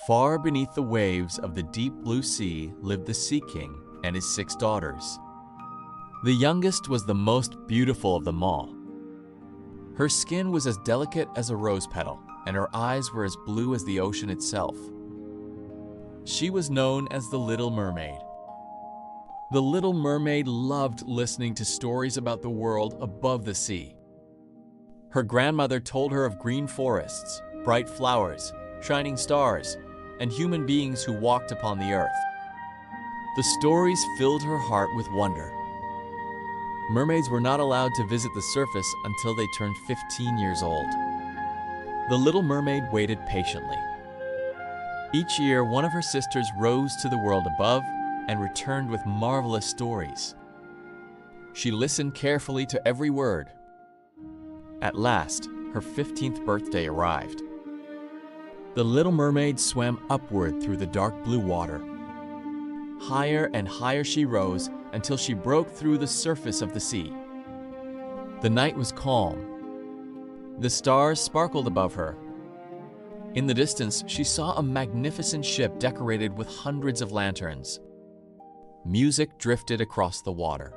Far beneath the waves of the deep blue sea lived the Sea King and his 6 daughters. The youngest was the most beautiful of them all. Her skin was as delicate as a rose petal, and her eyes were as blue as the ocean itself. She was known as the Little Mermaid. The Little Mermaid loved listening to stories about the world above the sea. Her grandmother told her of green forests, bright flowers, shining stars, and human beings who walked upon the earth. The stories filled her heart with wonder. Mermaids were not allowed to visit the surface until they turned 15 years old. The Little Mermaid waited patiently. Each year, one of her sisters rose to the world above and returned with marvelous stories. She listened carefully to every word. At last, her 15th birthday arrived. The Little Mermaid swam upward through the dark blue water. Higher and higher she rose until she broke through the surface of the sea. The night was calm. The stars sparkled above her. In the distance, she saw a magnificent ship decorated with hundreds of lanterns. Music drifted across the water.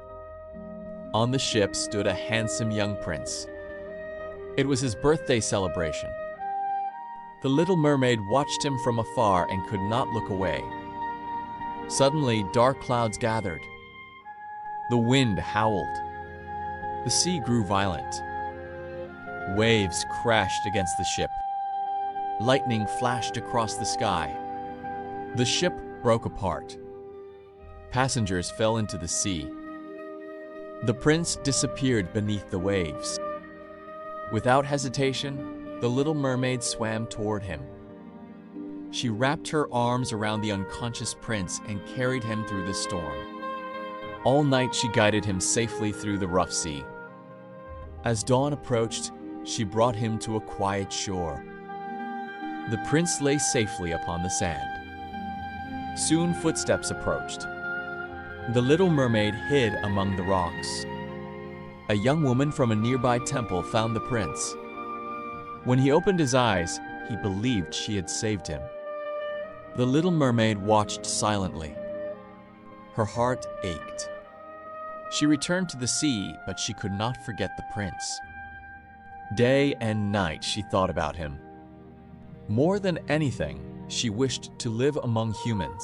On the ship stood a handsome young prince. It was his birthday celebration. The Little Mermaid watched him from afar and could not look away. Suddenly, dark clouds gathered. The wind howled. The sea grew violent. Waves crashed against the ship. Lightning flashed across the sky. The ship broke apart. Passengers fell into the sea. The prince disappeared beneath the waves. Without hesitation, the Little Mermaid swam toward him. She wrapped her arms around the unconscious prince and carried him through the storm. All night she guided him safely through the rough sea. As dawn approached, she brought him to a quiet shore. The prince lay safely upon the sand. Soon footsteps approached. The Little Mermaid hid among the rocks. A young woman from a nearby temple found the prince. When he opened his eyes, he believed she had saved him. The Little Mermaid watched silently. Her heart ached. She returned to the sea, but she could not forget the prince. Day and night she thought about him. More than anything, she wished to live among humans.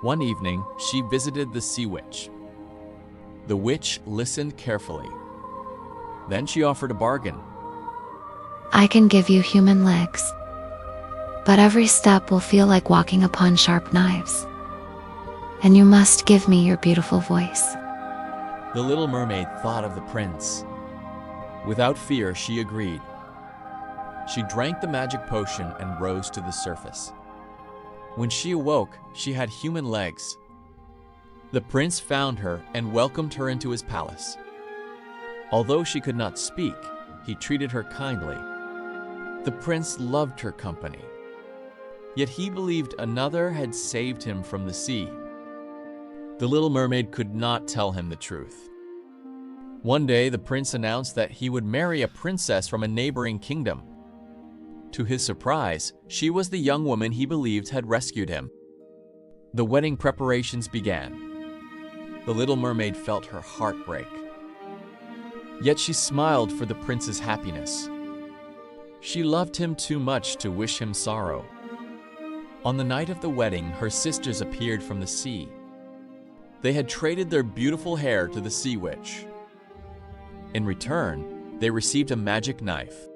One evening, she visited the sea witch. The witch listened carefully. Then she offered a bargain. I can give you human legs, but every step will feel like walking upon sharp knives. And you must give me your beautiful voice. The Little Mermaid thought of the prince. Without fear, she agreed. She drank the magic potion and rose to the surface. When she awoke, she had human legs. The prince found her and welcomed her into his palace. Although she could not speak, he treated her kindly. The prince loved her company. Yet he believed another had saved him from the sea. The Little Mermaid could not tell him the truth. One day, the prince announced that he would marry a princess from a neighboring kingdom. To his surprise, she was the young woman he believed had rescued him. The wedding preparations began. The Little Mermaid felt her heart break. Yet she smiled for the prince's happiness. She loved him too much to wish him sorrow. On the night of the wedding, her sisters appeared from the sea. They had traded their beautiful hair to the sea witch. In return, they received a magic knife.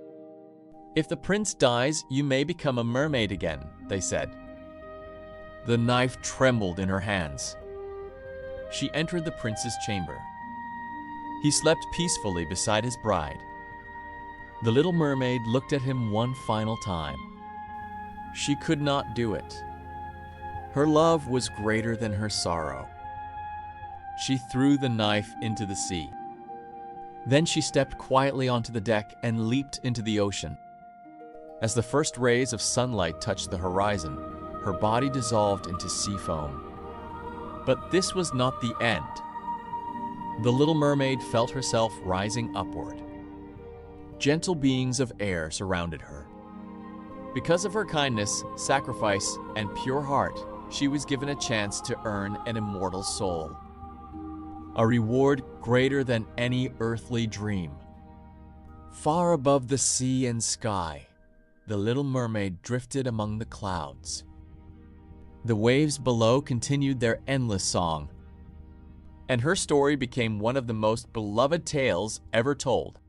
If the prince dies, you may become a mermaid again, they said. The knife trembled in her hands. She entered the prince's chamber. He slept peacefully beside his bride. The Little Mermaid looked at him one final time. She could not do it. Her love was greater than her sorrow. She threw the knife into the sea. Then she stepped quietly onto the deck and leaped into the ocean. As the first rays of sunlight touched the horizon, her body dissolved into sea foam. But this was not the end. The Little Mermaid felt herself rising upward. Gentle beings of air surrounded her. Because of her kindness, sacrifice, and pure heart, she was given a chance to earn an immortal soul. A reward greater than any earthly dream. Far above the sea and sky, the Little Mermaid drifted among the clouds. The waves below continued their endless song, and her story became one of the most beloved tales ever told.